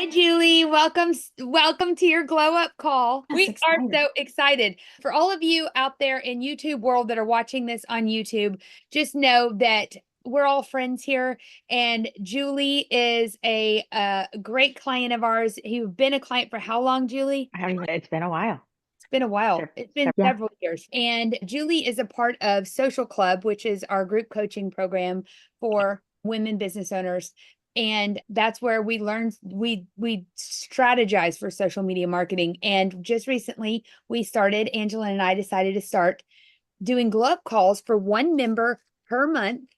Hi, Julie. Welcome to your glow up call. That's We are exciting. so excited. For all of you out there in YouTube world that are watching this on YouTube, just know that we're all friends here. And Julie is a great client of ours. You've been a client for how long, Julie? I don't even, it's been a while. It's been a while. It's been Yeah. several years. And Julie is a part of Social Club, which is our group coaching program for women business owners. And that's where we learn, we strategize for social media marketing. And just recently Angela and I decided to start doing glow up calls for one member per month,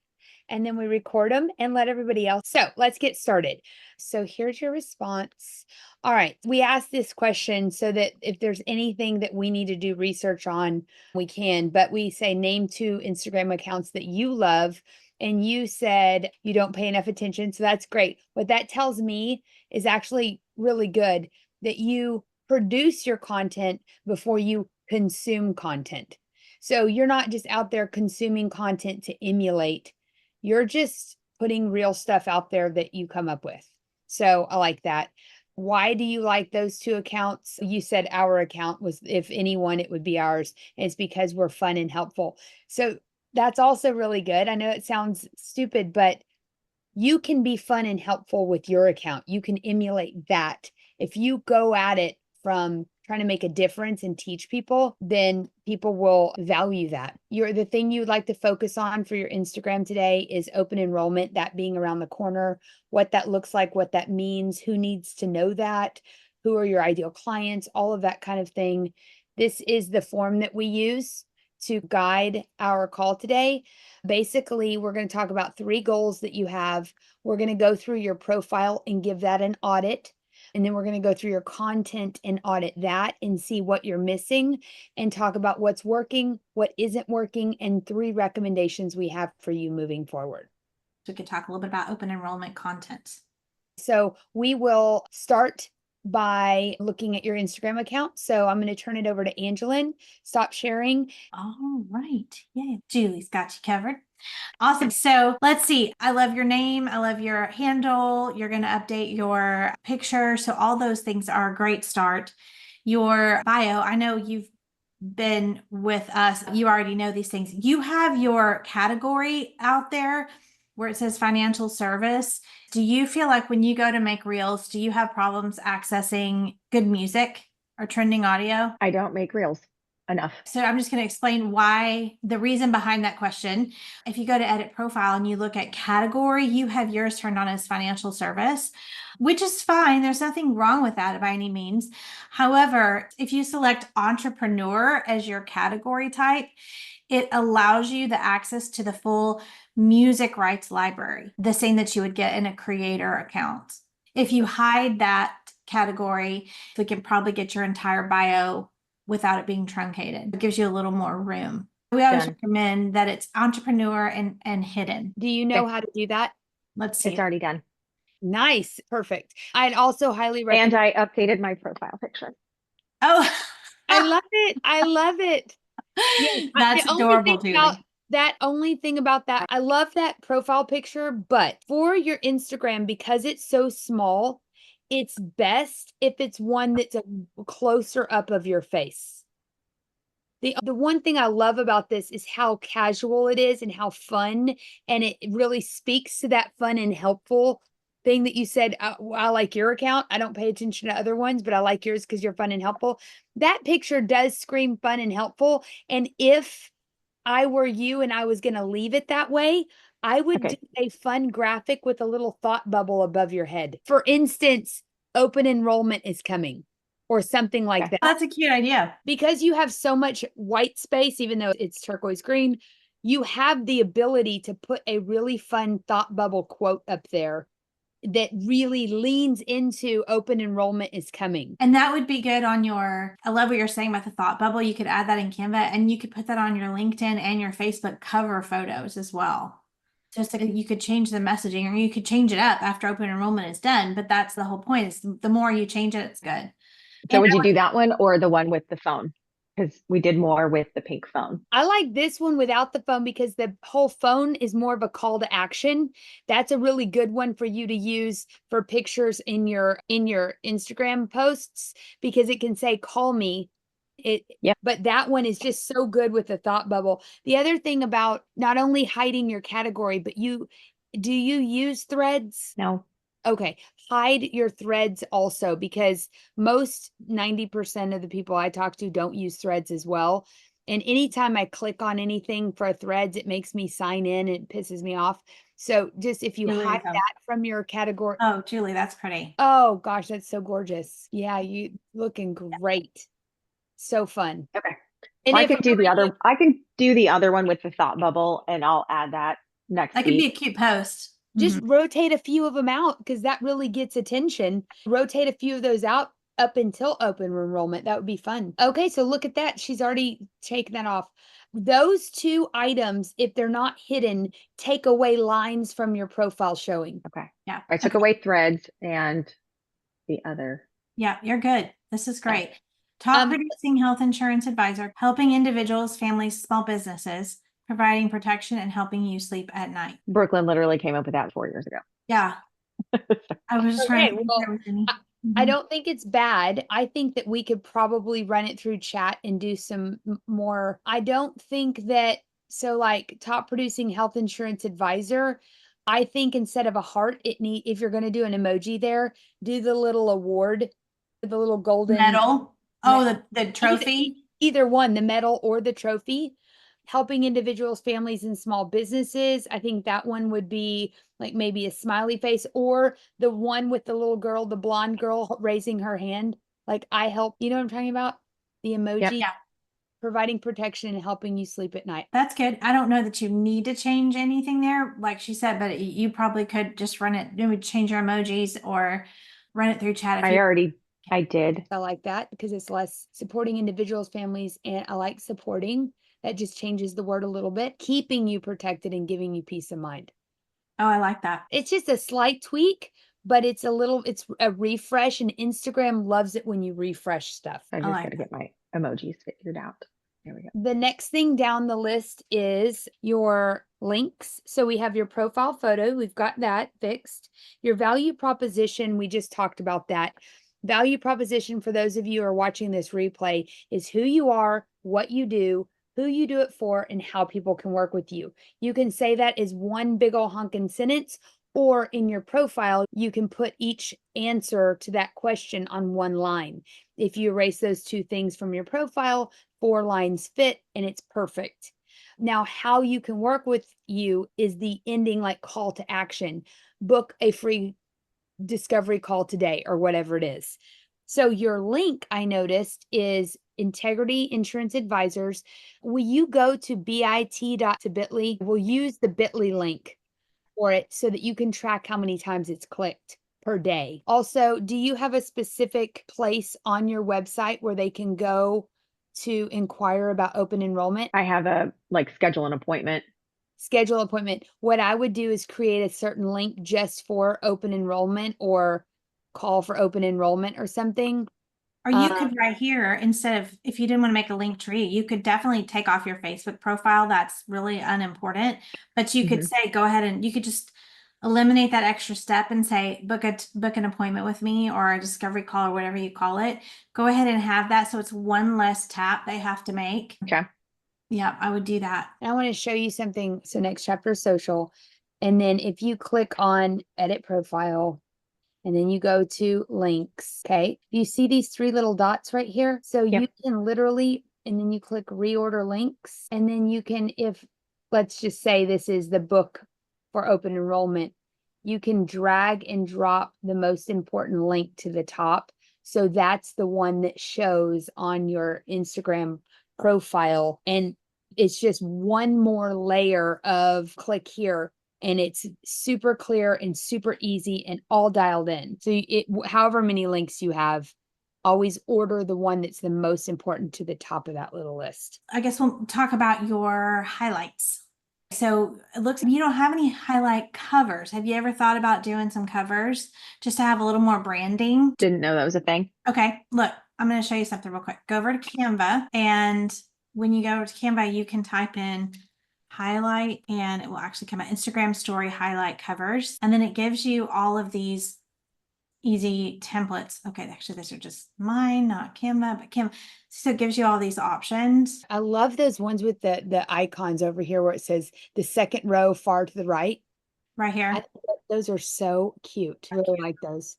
and then we record them and let everybody else. So let's get started. So here's your response. All right. We asked this question so that if there's anything that we need to do research on, we can, but we say name two Instagram accounts that you love. And you said you don't pay enough attention. So that's great. What that tells me is actually really good, that you produce your content before you consume content. So you're not just out there consuming content to emulate. You're just putting real stuff out there that you come up with. So I like that. Why do you like those two accounts? You said our account was, if anyone, it would be ours. It's because we're fun and helpful. So that's also really good. I know it sounds stupid, but you can be fun and helpful with your account. You can emulate that. If you go at it from trying to make a difference and teach people, then people will value that. The thing you'd like to focus on for your Instagram today is open enrollment, that being around the corner, what that looks like, what that means, who needs to know that, who are your ideal clients, all of that kind of thing. This is the form that we use to guide our call today. Basically, we're going to talk about 3 goals that you have. We're going to go through your profile and give that an audit. And then we're going to go through your content and audit that and see what you're missing and talk about what's working, what isn't working, and 3 recommendations we have for you moving forward. We could talk a little bit about open enrollment content. So we will start by looking at your Instagram account. So I'm going to turn it over to Angelin. Stop sharing. All right. Yay. Julie's got you covered. Awesome. So let's see. I love your name. I love your handle. You're going to update your picture. So all those things are a great start. Your bio, I know you've been with us. You already know these things. You have your category out there where it says financial service. Do you feel like when you go to make reels, do you have problems accessing good music or trending audio? I don't make reels enough. So I'm just going to explain why, the reason behind that question. If you go to edit profile and you look at category, you have yours turned on as financial service, which is fine. There's nothing wrong with that by any means. However, if you select entrepreneur as your category type, it allows you the access to the full music rights library, the same that you would get in a creator account. If you hide that category, we can probably get your entire bio without it being truncated. It gives you a little more room. We always recommend that it's entrepreneur and hidden. Do you know how to do that? Let's see. It's already done. Nice. Perfect. I'd also highly recommend. And I updated my profile picture. Oh, I love it. I love it. Yes, that's adorable, Julie. That only thing about that, I love that profile picture, but for your Instagram, because it's so small, it's best if it's one that's a closer up of your face. The one thing I love about this is how casual it is and how fun, and it really speaks to that fun and helpful thing that you said. I like your account. I don't pay attention to other ones, but I like yours because you're fun and helpful. That picture does scream fun and helpful. And if I were you and I was going to leave it that way, I would do a fun graphic with a little thought bubble above your head. For instance, open enrollment is coming or something like that. That's a cute idea. Because you have so much white space, even though it's turquoise green, you have the ability to put a really fun thought bubble quote up there that really leans into open enrollment is coming. And that would be good on your, I love what you're saying about the thought bubble. You could add that in Canva and you could put that on your LinkedIn and your Facebook cover photos as well. Just like you could change the messaging or you could change it up after open enrollment is done. But that's the whole point, is the more you change it, it's good. So would you do that one or the one with the phone? because we did more with the pink phone. I like this one without the phone because the whole phone is more of a call to action. That's a really good one for you to use for pictures in your Instagram posts because it can say call me. Yep. But that one is just so good with the thought bubble. The other thing about not only hiding your category, but do you use Threads? No, Okay, hide your threads also because most 90% of the people I talk to don't use threads as well. And anytime I click on anything for threads, it makes me sign in and it pisses me off. So just if you Julie, hide so- that from your category. Oh, Julie, that's pretty. Oh gosh, that's so gorgeous. Yeah, you looking great. So fun. okay. And Well, I if can do the ever you- other. I can do the other one with the thought bubble, and I'll add that next That could be a week. cute post. just Mhm. rotate a few of them out because that really gets attention. Rotate a few of those out up until open enrollment. That would be fun. Okay, so look at that. She's already taken that off. Those two items, if they're not hidden, take away lines from your profile showing. Okay. Yeah. I took Okay. away threads and the other. Yeah, you're good. This is great. Top Um, producing health insurance advisor, helping individuals, families, small businesses, providing protection and helping you sleep at night. Brooklyn literally came up with that 4 years ago. Yeah. I was just trying Okay, to think well, if there was any. I Mhm. don't think it's bad. I think that we could probably run it through chat and do some more. I don't think that so like top producing health insurance advisor. I think instead of a heart, if you're going to do an emoji there, do the little award, the little golden Medal. Oh, me- the trophy. either one, the medal or the trophy. Helping individuals, families, and small businesses. I think that one would be like maybe a smiley face or the one with the little girl, the blonde girl raising her hand. Like I help, you know what I'm talking about? The emoji. Yeah. Providing protection and helping you sleep at night. That's good. I don't know that you need to change anything there, like she said, but you probably could just run it, maybe change your emojis or run it through chat. I did. I like that because it's less supporting individuals, families, and I like supporting. That just changes the word a little bit, keeping you protected and giving you peace of mind. Oh, I like that. It's just a slight tweak, but it's a refresh, and Instagram loves it when you refresh stuff. I I just like got to get my emojis figured out. There we go. The next thing down the list is your links. So we have your profile photo, we've got that fixed. Your value proposition, we just talked about that. Value proposition for those of you who are watching this replay is who you are, what you do, who you do it for, and how people can work with you. You can say that as one big ol' honking sentence, or in your profile, you can put each answer to that question on one line. If you erase those two things from your profile, 4 lines fit and it's perfect. Now, how you can work with you is the ending like call to action. Book a free discovery call today or whatever it is. So your link I noticed is Integrity Insurance Advisors. Will you go to bit.ly? We'll use the bit.ly link for it so that you can track how many times it's clicked per day. Also, do you have a specific place on your website where they can go to inquire about open enrollment? I have a schedule an appointment. Schedule appointment. What I would do is create a certain link just for open enrollment or call for open enrollment or something. Or you could right here, instead of, if you didn't want to make a link tree, you could definitely take off your Facebook profile. That's really unimportant. But you could say, go ahead and you could just eliminate that extra step and say, book an appointment with me or a discovery call or whatever you call it. Go ahead and have that. So it's one less tap they have to make. Okay. Yeah, I would do that. And I want to show you something. So next chapter is social. And then if you click on edit profile, and then you go to links, okay? You see these 3 little dots right here? So Yep. you can literally, and then you click reorder links, and then you can, if, let's just say this is the book for open enrollment, you can drag and drop the most important link to the top. So that's the one that shows on your Instagram profile. And it's just one more layer of click here. And it's super clear and super easy and all dialed in. So however many links you have, always order the one that's the most important to the top of that little list. I guess we'll talk about your highlights. So it looks like you don't have any highlight covers. Have you ever thought about doing some covers just to have a little more branding? Didn't know that was a thing. Okay, look, I'm going to show you something real quick. Go over to Canva, and when you go over to Canva, you can type in highlight, and it will actually come out Instagram story highlight covers. And then it gives you all of these easy templates. Okay, actually, these are just mine, not Canva, but Canva. So it gives you all these options. I love those ones with the icons over here where it says the second row far to the right. Right here. I think those are so cute. I really like those.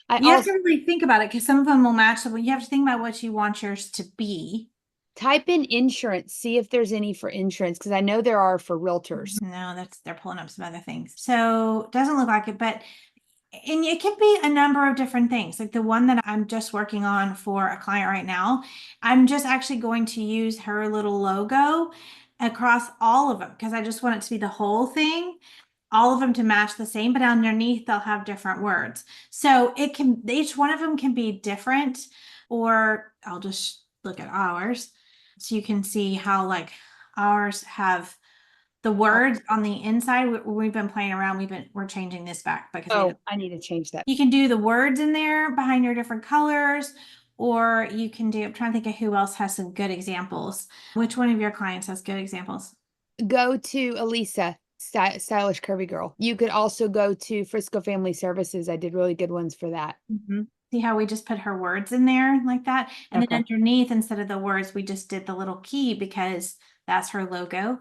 I You have also to really think about it because some of them will match. You have to think about what you want yours to be. type in insurance, see if there's any for insurance, because I know there are for realtors. No, they're pulling up some other things. So it doesn't look like it, but and it could be a number of different things. Like the one that I'm just working on for a client right now, I'm just actually going to use her little logo across all of them because I just want it to be the whole thing, all of them to match the same, but underneath they'll have different words. So it can, each one of them can be different, or I'll just look at ours. So you can see how like ours have the words on the inside. We've been playing around. We're changing this back because Oh, I need to change that. you can do the words in there behind your different colors, or you can do, I'm trying to think of who else has some good examples. Which one of your clients has good examples? Go to Elisa, Stylish Curvy Girl. You could also go to Frisco Family Services. I did really good ones for that. See how we just put her words in there like that? And Okay. then underneath, instead of the words, we just did the little key because that's her logo.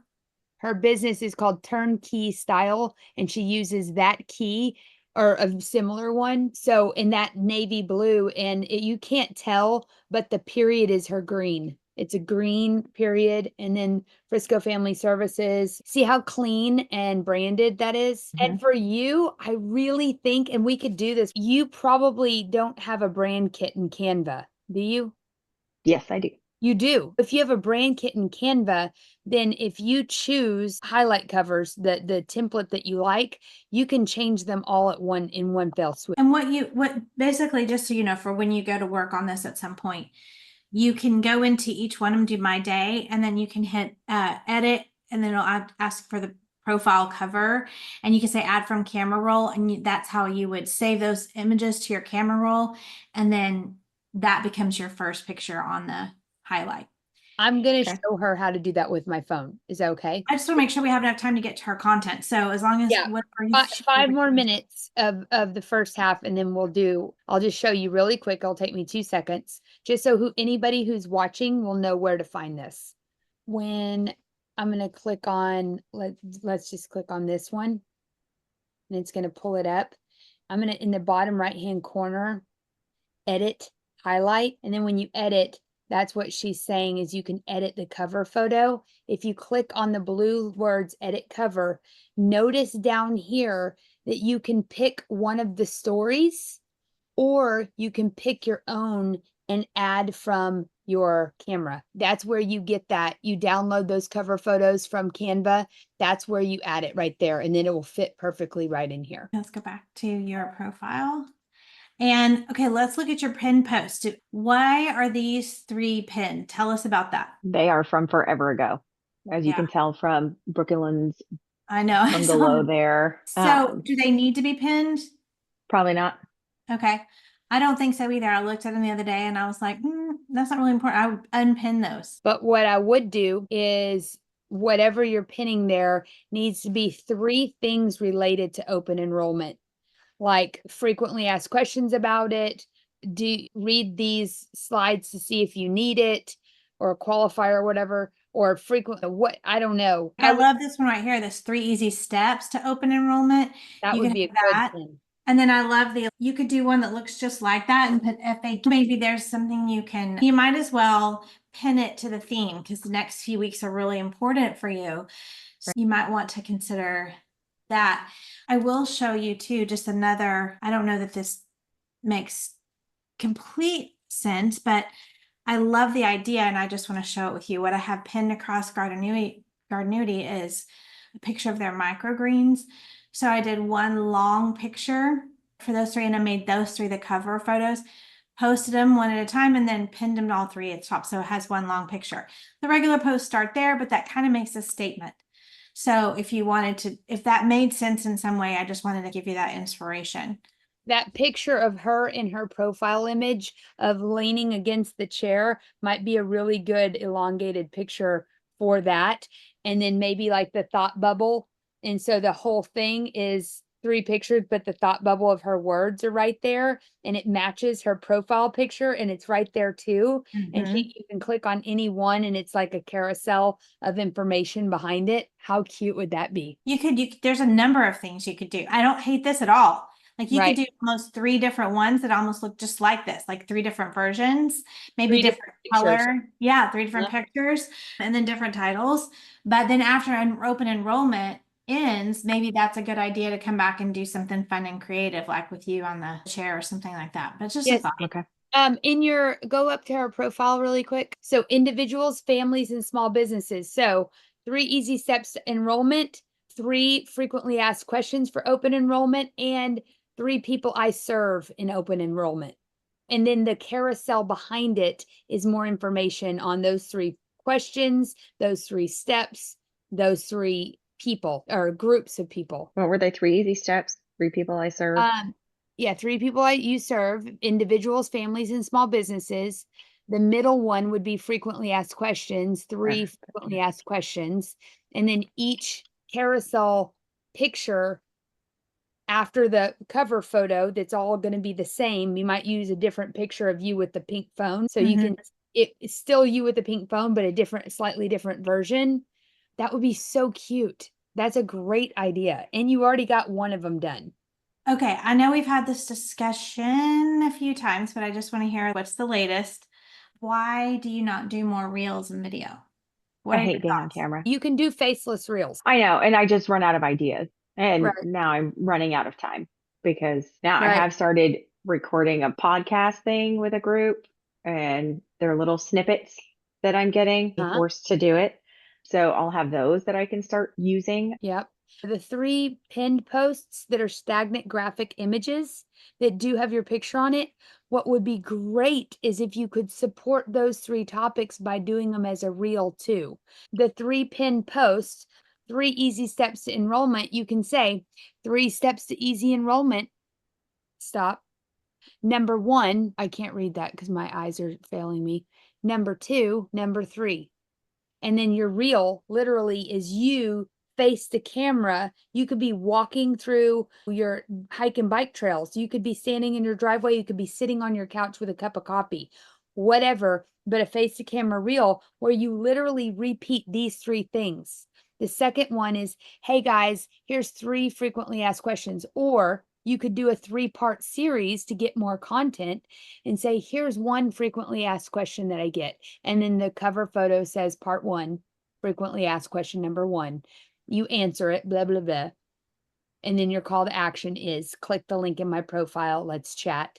Her business is called Turnkey Style, and she uses that key or a similar one. So in that navy blue, and you can't tell, but the period is her green. It's a green period, and then Frisco Family Services. See how clean and branded that is? And for you, I really think, and we could do this, you probably don't have a brand kit in Canva, do you? Yes, I do. You do. If you have a brand kit in Canva, then if you choose highlight covers, the template that you like, you can change them all at in one fell swoop. And what basically, just so you know, for when you go to work on this at some point, you can go into each one and do my day, and then you can hit edit, and then it'll ask for the profile cover, and you can say add from camera roll, and that's how you would save those images to your camera roll, and then that becomes your first picture on the highlight. I'm going to Okay. show her how to do that with my phone. Is that okay? I just want to make sure we have enough time to get to her content. So as long as Yeah. whatever Five more minutes of the first half, and then I'll just show you really quick. It'll take me 2 seconds, just so anybody who's watching will know where to find this. When I'm going to click on, let's just click on this one, and it's going to pull it up. I'm going to, in the bottom right-hand corner, edit, highlight, and then when you edit, that's what she's saying is you can edit the cover photo. If you click on the blue words edit cover, notice down here that you can pick one of the stories, or you can pick your own and add from your camera. That's where you get that. You download those cover photos from Canva. That's where you add it right there, and then it will fit perfectly right in here. Let's go back to your profile. And okay, let's look at your pin post. Why are these 3 pinned? Tell us about that. They are from forever ago, as you Yeah. can tell from Brooklyn's I know. from below there. So do they need to be pinned? Probably not. Okay. I don't think so either. I looked at them the other day and I was like, that's not really important. I would unpin those. But what I would do is whatever you're pinning there needs to be 3 things related to open enrollment, like frequently asked questions about it. Read these slides to see if you need it, or a qualifier or whatever, or frequent, I don't know. I love this one right here. This 3 easy steps to open enrollment. That You would can be a have good that. thing. And then I love you could do one that looks just like that and put FAQ. Maybe there's something you might as well pin it to the theme because the next few weeks are really important for you. So you might want to consider that. I will show you too, just another, I don't know that this makes complete sense, but I love the idea and I just want to show it with you. What I have pinned across Gardenuity is a picture of their microgreens. So I did one long picture for those 3 and I made those 3 the cover photos, posted them one at a time, and then pinned them all 3 at the top. So it has one long picture. The regular posts start there, but that kind of makes a statement. So if you wanted to, if that made sense in some way, I just wanted to give you that inspiration. that picture of her in her profile image of leaning against the chair might be a really good elongated picture for that. And then maybe like the thought bubble. And so the whole thing is 3 pictures, but the thought bubble of her words are right there and it matches her profile picture and it's right there too. And Mhm. you can click on any one and it's like a carousel of information behind it. How cute would that be? There's a number of things you could do. I don't hate this at all. Like you could Right. do almost 3 different ones that almost look just like this, like 3 different versions, maybe 3 different different pictures. color. Yeah, 3 different Yeah. pictures and then different titles. But then after open enrollment ends, maybe that's a good idea to come back and do something fun and creative, like with you on the chair or something like that. But it's just a Yes. thought. Okay. In your go up to her profile really quick. So individuals, families, and small businesses. So 3 easy steps to enrollment, 3 frequently asked questions for open enrollment, and 3 people I serve in open enrollment. And then the carousel behind it is more information on those 3 questions, those 3 steps, those 3 people or groups of people. What were they? 3 easy steps? 3 people I serve. Yeah, 3 people you serve, individuals, families, and small businesses. The middle one would be frequently asked questions, 3 frequently asked questions. And then each carousel picture after the cover photo that's all going to be the same. You might use a different picture of you with the pink phone. So you can, it's still you with the pink phone, but a different, slightly different version. That would be so cute. That's a great idea. And you already got one of them done. Okay, I know we've had this discussion a few times, but I just want to hear what's the latest. Why do you not do more reels and video? What I are your hate being on thoughts? camera. You can do faceless reels. I know, and I just run out of ideas. And Right. now I'm running out of time because now I Right. have started recording a podcast thing with a group and there are little snippets that I'm getting forced to do it. So I'll have those that I can start using. Yep. The 3 pinned posts that are stagnant graphic images that do have your picture on it. What would be great is if you could support those 3 topics by doing them as a reel too. The 3 pinned posts, 3 easy steps to enrollment. You can say 3 steps to easy enrollment. Stop. Number 1, I can't read that because my eyes are failing me. Number 2, number 3. And then your reel literally is you face to camera. You could be walking through your hike and bike trails. You could be standing in your driveway. You could be sitting on your couch with a cup of coffee, whatever, but a face to camera reel where you literally repeat these 3 things. The second one is, hey guys, here's 3 frequently asked questions. Or you could do a 3-part series to get more content and say, here's 1 frequently asked question that I get. And then the cover photo says part 1, frequently asked question number 1. You answer it, blah, blah, blah. And then your call to action is click the link in my profile, let's chat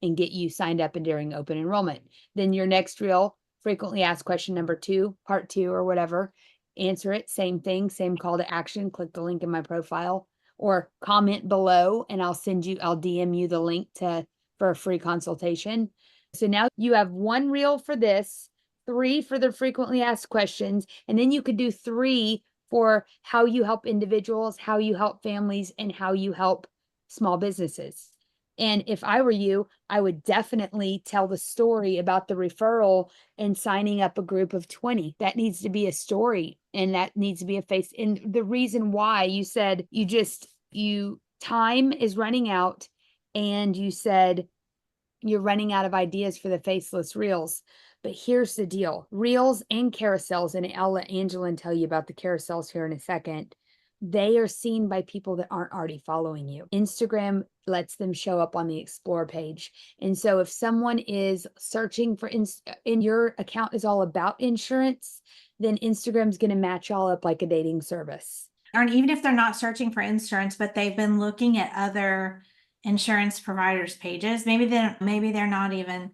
and get you signed up and during open enrollment. Then your next reel, frequently asked question number 2, part 2 or whatever, answer it, same thing, same call to action, click the link in my profile or comment below and I'll DM you the link for a free consultation. So now you have 1 reel for this, 3 for the frequently asked questions, and then you could do 3 for how you help individuals, how you help families, and how you help small businesses. And if I were you, I would definitely tell the story about the referral and signing up a group of 20. That needs to be a story and that needs to be a face. And the reason why you said time is running out and you said you're running out of ideas for the faceless reels. But here's the deal, reels and carousels, and I'll let Angelin tell you about the carousels here in a second. They are seen by people that aren't already following you. Instagram lets them show up on the explore page. And so if someone is searching for in your account is all about insurance, then Instagram's going to match all up like a dating service. Or even if they're not searching for insurance, but they've been looking at other insurance providers' pages, maybe they're not even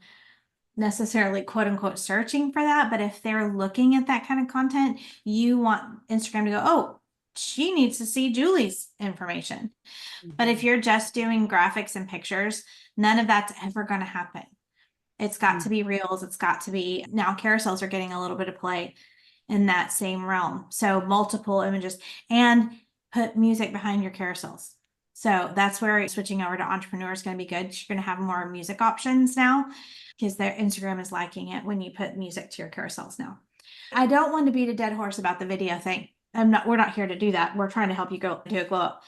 necessarily quote unquote searching for that, but if they're looking at that kind of content, you want Instagram to go, oh, she needs to see Julie's information. But if you're just doing graphics and pictures, none of that's ever going to happen. It's got to be reels. It's got to be, now carousels are getting a little bit of play in that same realm. So multiple images and put music behind your carousels. So that's where switching over to entrepreneur is going to be good. You're going to have more music options now because their Instagram is liking it when you put music to your carousels now. I don't want to beat a dead horse about the video thing. We're not here to do that. We're trying to help you go do a glow up.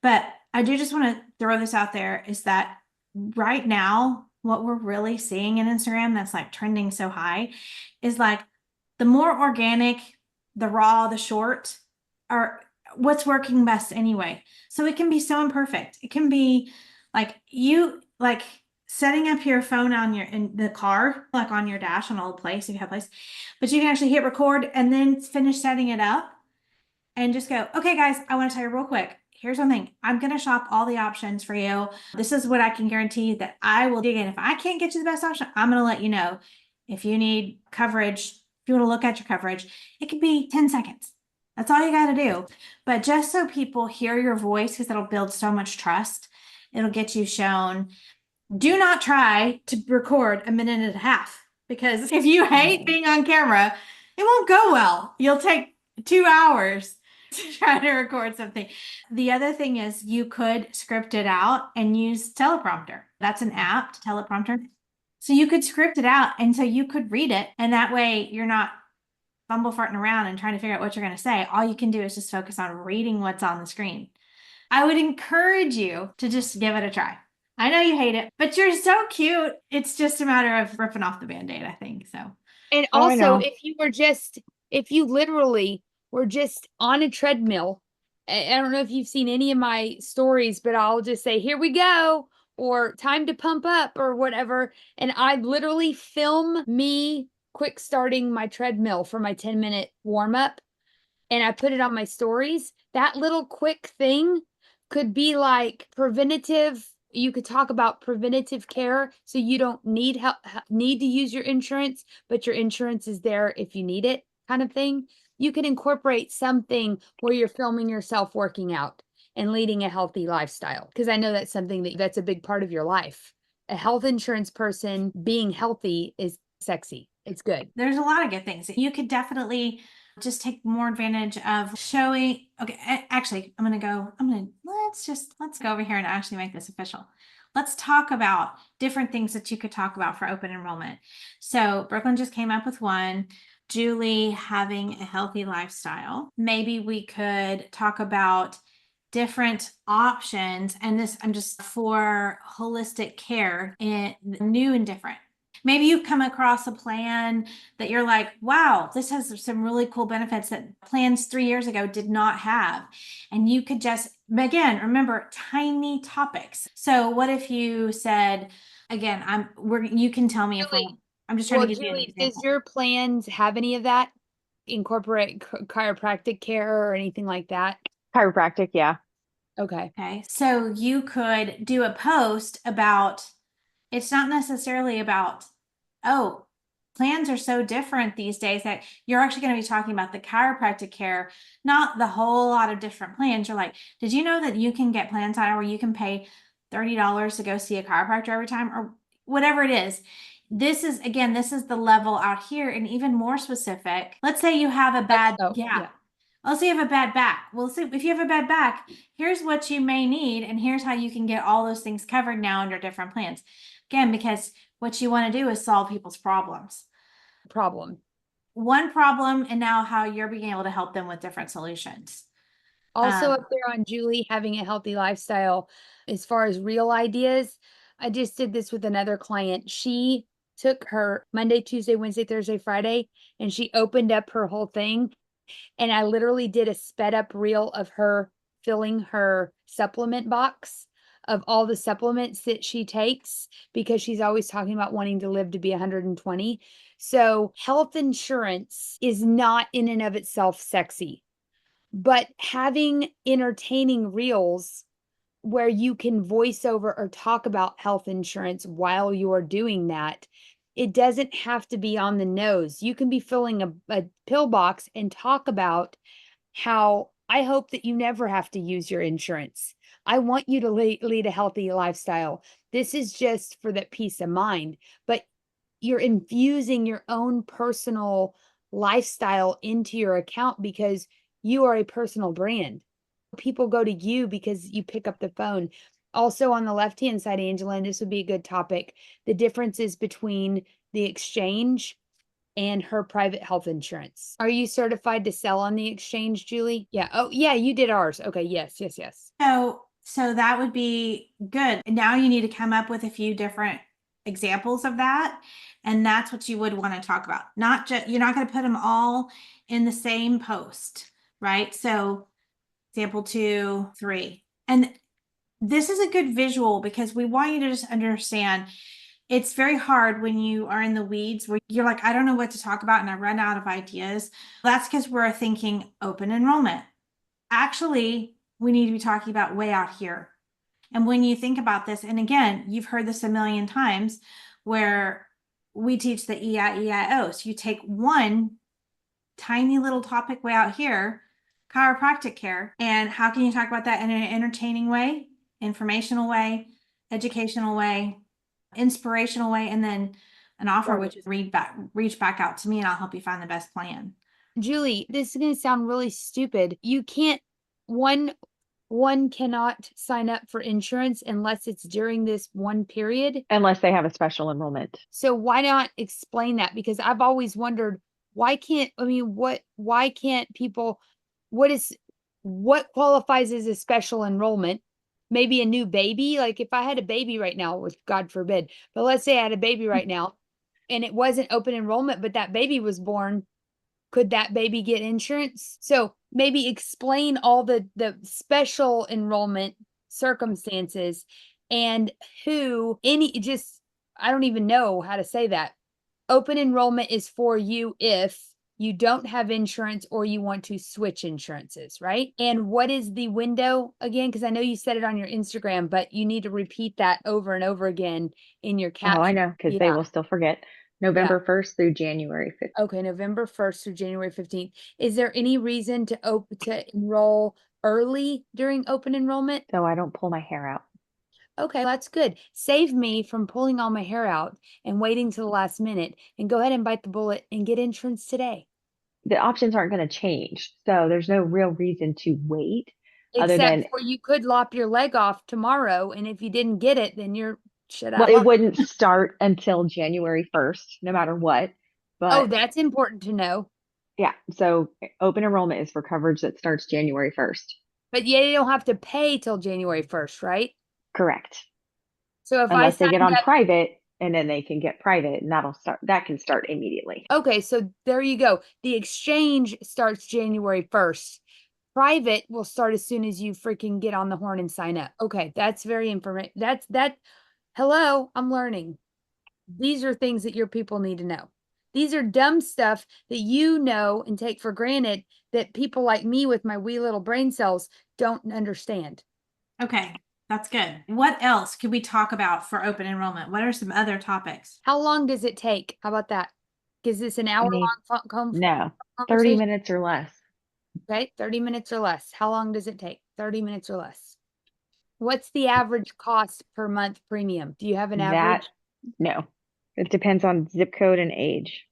But I do just want to throw this out there is that right now, what we're really seeing in Instagram that's like trending so high is like the more organic, the raw, the short are what's working best anyway. So it can be so imperfect. It can be like you like setting up your phone on in the car, like on your dash on old place if you have place, but you can actually hit record and then finish setting it up and just go, okay, guys, I want to tell you real quick. Here's something. I'm going to shop all the options for you. This is what I can guarantee that I will dig in. If I can't get you the best option, I'm going to let you know. If you need coverage, if you want to look at your coverage, it could be 10 seconds. That's all you got to do. But just so people hear your voice, because it'll build so much trust, it'll get you shown. Do not try to record a minute and a half, because if you hate being on camera, it won't go well. You'll take 2 hours to try to record something. The other thing is you could script it out and use teleprompter. That's an app, teleprompter. So you could script it out and so you could read it. And that way you're not fumble farting around and trying to figure out what you're going to say. All you can do is just focus on reading what's on the screen. I would encourage you to just give it a try. I know you hate it, but you're so cute. It's just a matter of ripping off the Band-Aid, I think. So, And Oh, I also, know. if you literally were just on a treadmill, I don't know if you've seen any of my stories, but I'll just say, here we go, or time to pump up, or whatever. And I literally film me quick starting my treadmill for my 10-minute warm up. And I put it on my stories. That little quick thing could be like preventative. You could talk about preventative care, so you don't need need to use your insurance, but your insurance is there if you need it, kind of thing. You can incorporate something where you're filming yourself working out and leading a healthy lifestyle, because I know that's something that's a big part of your life. A health insurance person being healthy is sexy. It's good. there's a lot of good things. You could definitely just take more advantage of showing. Okay, actually, let's go over here and actually make this official. Let's talk about different things that you could talk about for open enrollment. So Brooklyn just came up with one. Julie having a healthy lifestyle. Maybe we could talk about different options, and this I'm just for holistic care and new and different. Maybe you've come across a plan that you're like, wow, this has some really cool benefits that plans 3 years ago did not have. And you could just, again, remember tiny topics. So what if you said, again, you can tell me if I'm just trying to give you an Julie, example. does your plans have any of that? Incorporate chiropractic care or anything like that? Chiropractic, yeah. Okay. Okay. So you could do a post about, it's not necessarily about, oh, plans are so different these days that you're actually going to be talking about the chiropractic care, not the whole lot of different plans. You're like, did you know that you can get plans on where you can pay $30 to go see a chiropractor every time, or whatever it is? This is the level out here, and even more specific. Let's say you have a bad, yeah. Let's say you have a bad back. Well, see, if you have a bad back, here's what you may need, and here's how you can get all those things covered now under different plans. Again, because what you want to do is solve people's problems. One problem, and now how you're being able to help them with different solutions. Also up there on Julie having a healthy lifestyle, as far as real ideas, I just did this with another client. She took her Monday, Tuesday, Wednesday, Thursday, Friday, and she opened up her whole thing. And I literally did a sped up reel of her filling her supplement box of all the supplements that she takes, because she's always talking about wanting to live to be 120. So health insurance is not in and of itself sexy, but having entertaining reels where you can voice over or talk about health insurance while you're doing that, it doesn't have to be on the nose. You can be filling a pill box and talk about how I hope that you never have to use your insurance. I want you to lead a healthy lifestyle. This is just for that peace of mind, but you're infusing your own personal lifestyle into your account because you are a personal brand. people go to you because you pick up the phone. Also on the left-hand side, Angela, and this would be a good topic, the differences between the exchange and her private health insurance. Are you certified to sell on the exchange, Julie? Yeah. Oh, yeah, you did ours. Okay. Yes, yes, yes. So that would be good. Now you need to come up with a few different examples of that. And that's what you would want to talk about. Not just, you're not going to put them all in the same post, right? So example 2, 3. And this is a good visual because we want you to just understand it's very hard when you are in the weeds where you're like, I don't know what to talk about and I run out of ideas. That's because we're thinking open enrollment. Actually, we need to be talking about way out here. And when you think about this, and again, you've heard this a million times where we teach the EIEIO. So you take one tiny little topic way out here, chiropractic care, and how can you talk about that in an entertaining way, informational way, educational way, inspirational way, and then an offer, Right. which is reach back out to me and I'll help you find the best plan. Julie, this is going to sound really stupid. You can't, one cannot sign up for insurance unless it's during this one period. Unless they have a special enrollment. So why not explain that? Because I've always wondered, why can't people, what qualifies as a special enrollment? Maybe a new baby. Like if I had a baby right now, which God forbid, but let's say I had a baby right now and it wasn't open enrollment, but that baby was born, could that baby get insurance? So maybe explain all the special enrollment circumstances and I don't even know how to say that. Open enrollment is for you if you don't have insurance or you want to switch insurances, right? And what is the window again? Because I know you said it on your Instagram, but you need to repeat that over and over again in your caption. Oh, I know, because they Yeah. will still forget. November 1st through January 5th. Okay, November 1st through January 15th. Is there any reason to enroll early during open enrollment? So I don't pull my hair out. Okay, that's good. Save me from pulling all my hair out and waiting till the last minute, and go ahead and bite the bullet and get insurance today. The options aren't going to change. So there's no real reason to wait other Except than, for you could lop your leg off tomorrow, and if you didn't get it, then you're shut well, out. it wouldn't start until January 1st, no matter what. Oh, But that's important to know. yeah, so open enrollment is for coverage that starts January 1st. But yeah, you don't have to pay till January 1st, right? Correct. So if Unless they get on signed up, private, and then they can get private, and that can start immediately. okay, so there you go. The exchange starts January 1st. Private will start as soon as you freaking get on the horn and sign up. Okay, that's very informative. Hello, I'm learning. These are things that your people need to know. These are dumb stuff that you know and take for granted that people like me with my wee little brain cells don't understand. Okay, that's good. What else could we talk about for open enrollment? What are some other topics? How long does it take? How about that? Is this an hour long No, 30 conversation? minutes or less. Okay, 30 minutes or less. How long does it take? 30 minutes or less. What's the average cost per month premium? Do you have an average? No, it depends on zip code and age.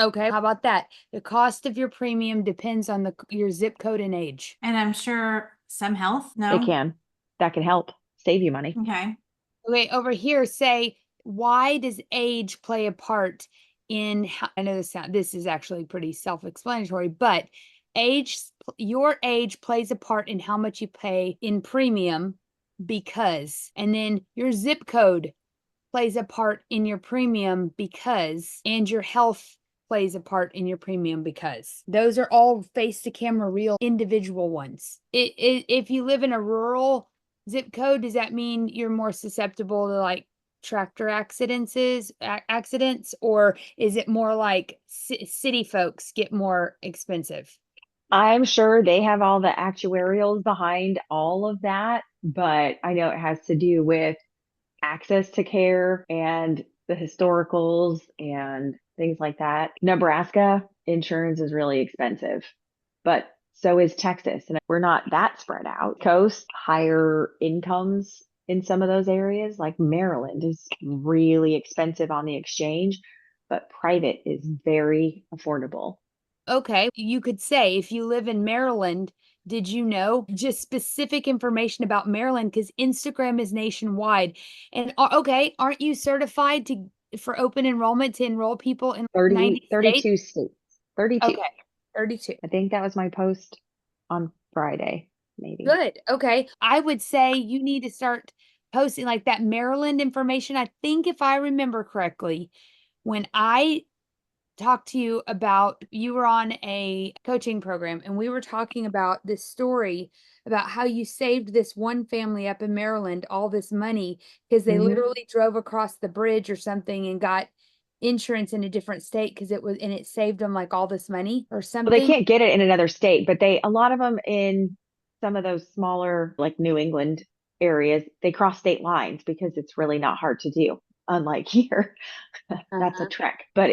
Okay, how about that? The cost of your premium depends on your zip code and age. And I'm sure some health. No. That can help save you money. Okay. Okay, over here, say, why does age play a part in how, I know this is actually pretty self-explanatory, but your age plays a part in how much you pay in premium because, and then your zip code plays a part in your premium because, and your health plays a part in your premium because. Those are all face to camera real individual ones. If you live in a rural zip code, does that mean you're more susceptible to like tractor accidents, or is it more like city folks get more expensive? I'm sure they have all the actuarials behind all of that, but I know it has to do with access to care and the historicals and things like that. Nebraska insurance is really expensive, but so is Texas. And we're not that spread out. Coast, higher incomes in some of those areas, like Maryland is really expensive on the exchange, but private is very affordable. Okay, you could say if you live in Maryland, Did you know just specific information about Maryland? Because Instagram is nationwide. And okay, aren't you certified to for open enrollment to enroll people in 90 states? 32 states. 32. Okay, 32. I think that was my post on Friday, maybe. Good. Okay. I would say you need to start posting like that Maryland information. I think if I remember correctly, when I talked to you about you were on a coaching program and we were talking about this story about how you saved this one family up in Maryland all this money because they Mhm. literally drove across the bridge or something and got insurance in a different state because it saved them like all this money or Well, something. they can't get it in another state, but a lot of them in some of those smaller, like New England areas, they cross state lines because it's really not hard to do. Unlike here, that's a Uh-huh. trek, but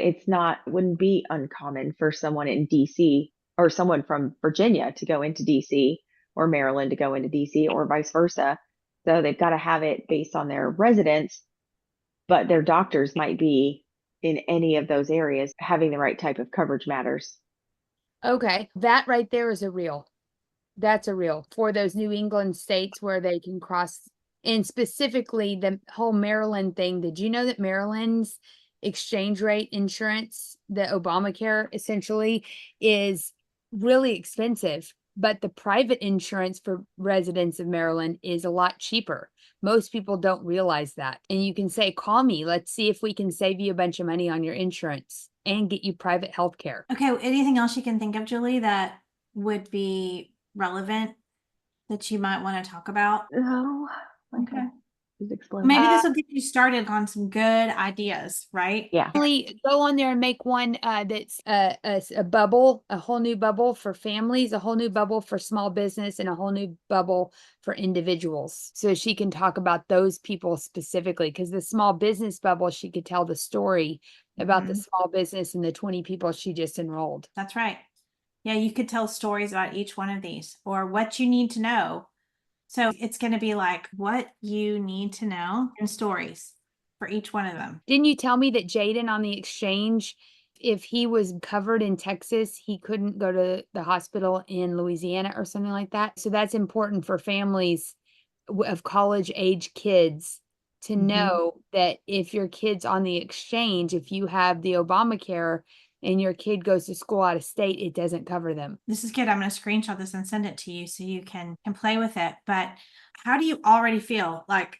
wouldn't be uncommon for someone in DC or someone from Virginia to go into DC or Maryland to go into DC or vice versa. So they've got to have it based on their residence, but their doctors might be in any of those areas. Having the right type of coverage matters. Okay, that right there is a real. That's a real for those New England states where they can cross. And specifically the whole Maryland thing. Did you know that Maryland's exchange rate insurance, the Obamacare essentially, is really expensive, but the private insurance for residents of Maryland is a lot cheaper. Most people don't realize that. And you can say, call me. Let's see if we can save you a bunch of money on your insurance and get you private health care. Okay, anything else you can think of, Julie, that would be relevant that you might want to talk about? Oh, Okay. just explain. Maybe this will get you started on some good ideas, right? Yeah. Really go on there and make one that's a bubble, a whole new bubble for families, a whole new bubble for small business, and a whole new bubble for individuals. So she can talk about those people specifically, because the small business bubble, she could tell the story about the Mhm. small business and the 20 people she just enrolled. That's right. Yeah, you could tell stories about each one of these or what you need to know. So it's going to be like what you need to know and stories for each one of them. Didn't you tell me that Jaden on the exchange, if he was covered in Texas, he couldn't go to the hospital in Louisiana or something like that? So that's important for families of college age kids to Mhm. know that if your kid's on the exchange, if you have the Obamacare and your kid goes to school out of state, it doesn't cover them. This is good. I'm going to screenshot this and send it to you so you can play with it. But how do you already feel? Like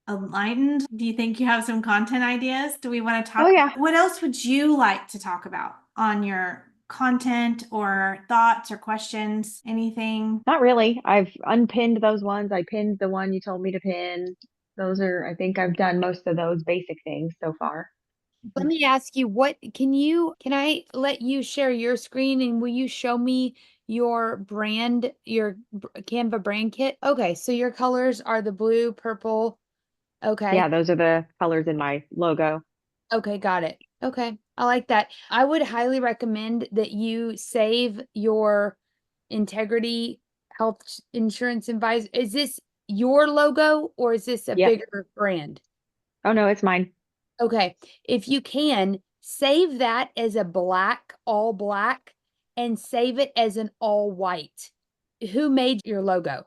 enlightened? Do you think you have some content ideas? Do we want to talk? Oh, yeah. What else would you like to talk about on your content or thoughts or questions? Anything? Not really. I've unpinned those ones. I pinned the one you told me to pin. I think I've done most of those basic things so far. Let me ask you, can I let you share your screen and will you show me your Canva brand kit? Okay, so your colors are the blue, purple. Okay. Yeah, those are the colors in my logo. Okay, got it. Okay, I like that. I would highly recommend that you save your Integrity Health Insurance Advisor. Is this your logo or is this a Yep. bigger brand? Oh, no, it's mine. Okay, if you can, save that as a all black, and save it as an all white. Who made your logo?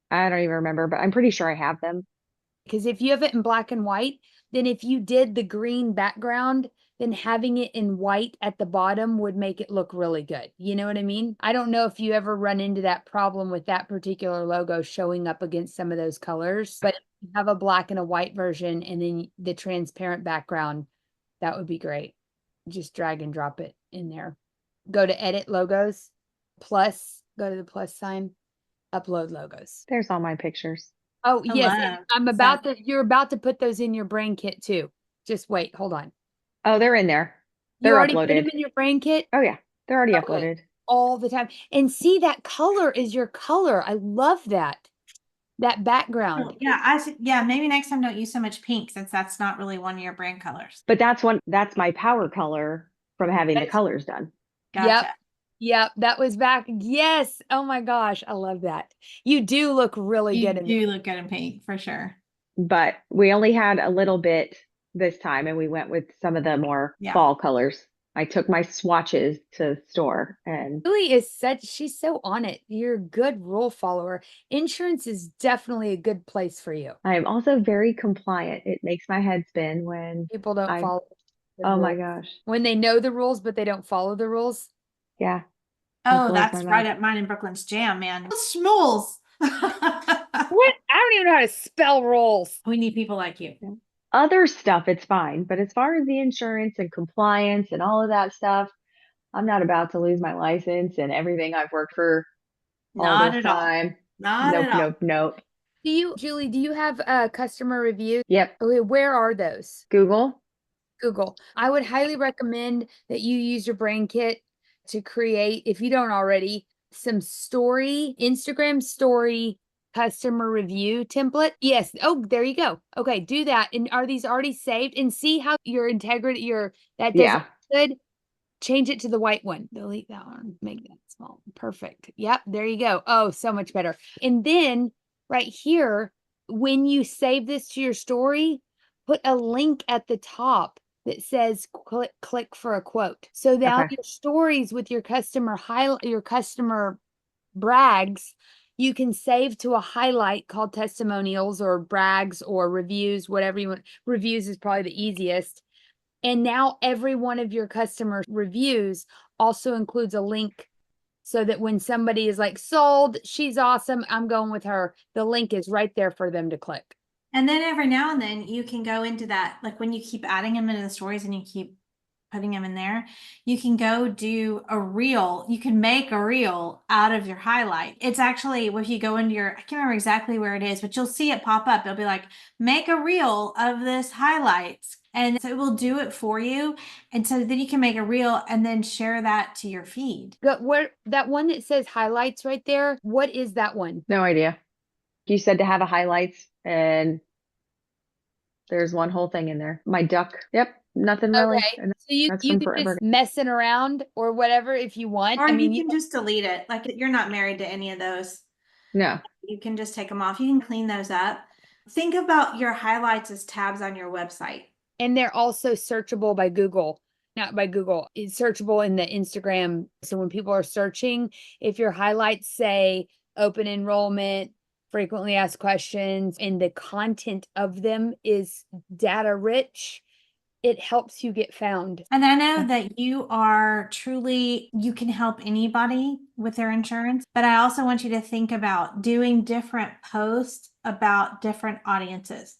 I don't even remember, but I'm pretty sure I have them. Because if you have it in black and white, then if you did the green background, then having it in white at the bottom would make it look really good. You know what I mean? I don't know if you ever run into that problem with that particular logo showing up against some of those colors, but if you have a black and a white version and then the transparent background, that would be great. Just drag and drop it in there. Go to edit logos, go to the plus sign, upload logos. There's all my pictures. Oh, yes, and Hello. you're about to put those in your brain kit too. Just wait, hold on. Oh, they're in there. You They're already put them uploaded. in your brain kit Oh, yeah. They're already Okay. uploaded. all the time. And see, that color is your color. I love that. That background. Yeah, maybe next time don't use so much pink since that's not really one of your brand colors. But that's my power color from having the That's- colors done. Gotcha. Yep, that was back. Yes. Oh my gosh, I love that. You do look really You good in do look good in pink for sure. But we only had a little bit this time and we went with some of the more Yeah. fall colors. I took my swatches to the store and Julie she's so on it. You're a good rule follower. Insurance is definitely a good place for you. I am also very compliant. It makes my head spin when People don't I, follow the oh my rules. gosh. When they know the rules, but they don't follow the rules. Yeah. It Oh, blows that's my right mind. up mine and Brooklyn's jam, man. Schmools. What? I don't even know how to spell rules. We need people like you. Other stuff, it's fine. But as far as the insurance and compliance and all of that stuff, I'm not about to lose my license and everything I've worked for all Not this at all. time. Not Nope, at all. nope, nope. Julie, do you have a customer review? Yep. Okay, where are those? Google. Google. I would highly recommend that you use your brain kit to create, if you don't already, some Instagram story customer review template. Yes. Oh, there you go. Okay, do that. And are these already saved? And see how your integrity, that doesn't Yeah. good. Change it to the white one. Delete that one. Make that small. Perfect. Yep. There you go. Oh, so much better. And then right here, when you save this to your story, put a link at the top that says click for a quote. So now Okay. your stories with your your customer brags, you can save to a highlight called testimonials or brags or reviews, whatever you want. Reviews is probably the easiest. And now every one of your customer reviews also includes a link so that when somebody is like, sold, she's awesome, I'm going with her, the link is right there for them to click. And then every now and then you can go into that, like when you keep adding them into the stories and you keep putting them in there, you can go do a reel. You can make a reel out of your highlight. It's actually, if you go into I can't remember exactly where it is, but you'll see it pop up. It'll be like, make a reel of this highlights. And so it will do it for you. And so then you can make a reel and then share that to your feed. Where that one that says highlights right there, what is that one? No idea. You said to have a highlights and there's one whole thing in there. My duck. Yep. Nothing really. Okay. And So you that's you from could forever. just messing around or whatever if you want. Or I mean, you can just delete it. Like you're not married to any of those. No. You can just take them off. You can clean those up. Think about your highlights as tabs on your website. and they're also searchable by Google. Not by Google, it's searchable in the Instagram. So when people are searching, if your highlights say open enrollment, frequently asked questions, and the content of them is data rich, it helps you get found. And I know that you are truly, you can help anybody with their insurance, but I also want you to think about doing different posts about different audiences.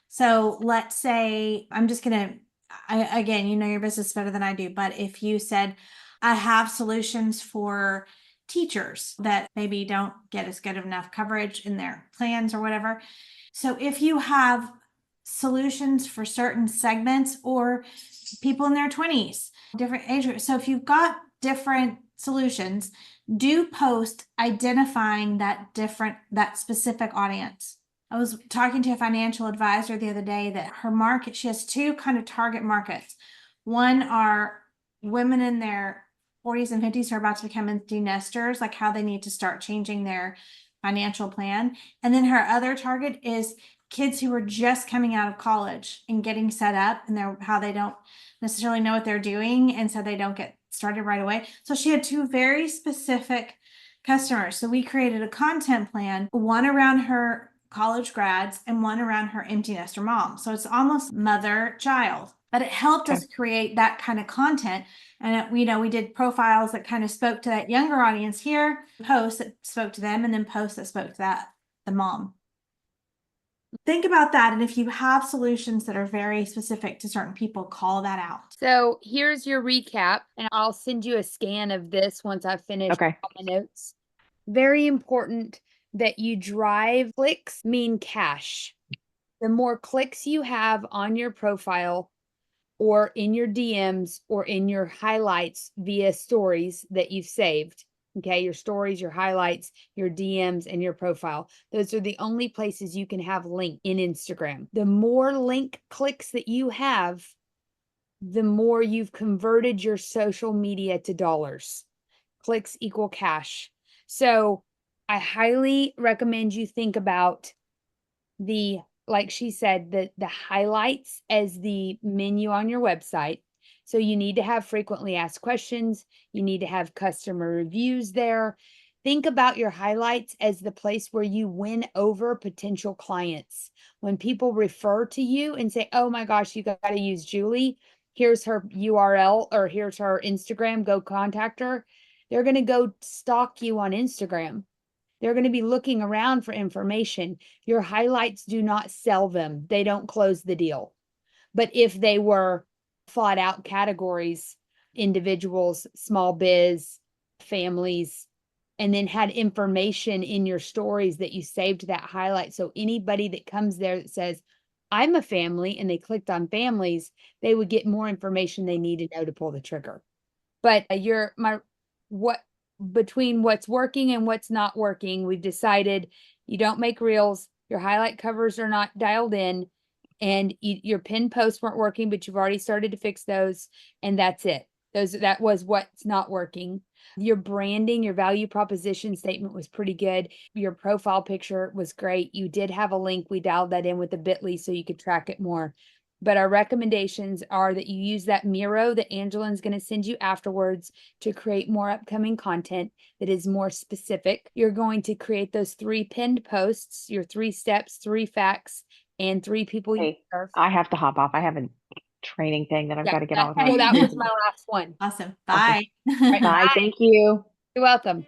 So let's say, I'm just going to, again, you know your business better than I do, but if you said, I have solutions for teachers that maybe don't get as good of enough coverage in their plans or whatever. So if you have solutions for certain segments or people in their 20s, different age groups. So if you've got different solutions, do post identifying that specific audience. I was talking to a financial advisor the other day that her market, she has two kind of target markets. One are women in their 40s and 50s who are about to become empty nesters, like how they need to start changing their financial plan. And then her other target is kids who are just coming out of college and getting set up and how they don't necessarily know what they're doing. And so they don't get started right away. So she had two very specific customers. So we created a content plan, one around her college grads and one around her empty nester mom. So it's almost mother child, but it helped us create that kind of content. And we did profiles that kind of spoke to that younger audience here, posts that spoke to them, and then posts that spoke to the mom. Think about that. And if you have solutions that are very specific to certain people, call that out. So here's your recap, and I'll send you a scan of this once I've finished all my notes. Very important that you drive clicks mean cash. The more clicks you have on your profile or in your DMs or in your highlights via stories that you've saved, okay, your stories, your highlights, your DMs, and your profile. Those are the only places you can have link in Instagram. The more link clicks that you have, the more you've converted your social media to dollars. Clicks equal cash. So I highly recommend you think about like she said, the highlights as the menu on your website. So you need to have frequently asked questions. You need to have customer reviews there. Think about your highlights as the place where you win over potential clients. When people refer to you and say, oh my gosh, you got to use Julie. Here's her URL or here's her Instagram, go contact her. They're going to go stalk you on Instagram. They're going to be looking around for information. Your highlights do not sell them. They don't close the deal. But if they were fought out categories, individuals, small biz, families, and then had information in your stories that you saved that highlight. So anybody that comes there that says, I'm a family, and they clicked on families, they would get more information they need to know to pull the trigger. But between what's working and what's not working, we've decided you don't make reels, your highlight covers are not dialed in, and your pin posts weren't working, but you've already started to fix those, and that's it. That was what's not working. Your branding, your value proposition statement was pretty good. Your profile picture was great. You did have a link. We dialed that in with the bit.ly so you could track it more. But our recommendations are that you use that Miro that Angelin's going to send you afterwards to create more upcoming content that is more specific. You're going to create those 3 pinned posts, your 3 steps, 3 facts, and 3 people you Hey, serve. I have to hop off. I have a training thing that I've got to get on with my Well, that was kids. my last one. Awesome. Awesome. Bye. Right. Bye. Thank you. You're welcome.